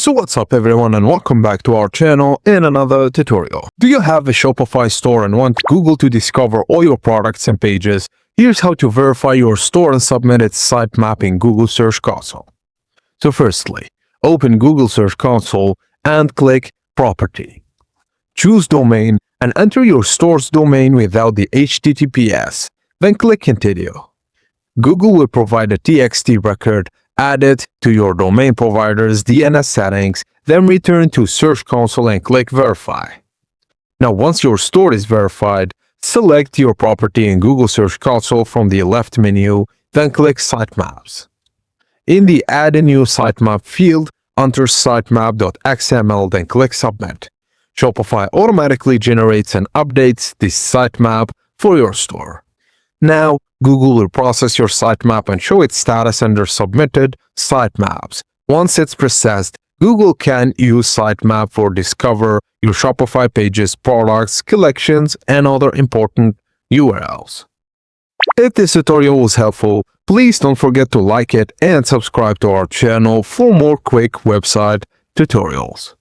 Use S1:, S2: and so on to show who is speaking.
S1: So what's up everyone, and welcome back to our channel in another tutorial. Do you have a Shopify store and want Google to discover all your products and pages? Here's how to verify your store and submit its sitemap in Google Search Console. So firstly, open Google Search Console and click Property. Choose Domain and enter your store's domain without the HTTPS. Then click Continue. Google will provide a TXT record. Add it to your domain provider's DNS settings, then return to Search Console and click Verify. Now once your store is verified, select your property in Google Search Console from the left menu, then click Sitemaps. In the Add a New Sitemap field, enter sitemap.xml, then click Submit. Shopify automatically generates and updates this sitemap for your store. Now, Google will process your sitemap and show its status under Submitted Sitemaps. Once it's processed, Google can use sitemap for discover your Shopify pages, products, collections, and other important URLs. If this tutorial was helpful, please don't forget to like it and subscribe to our channel for more quick website tutorials.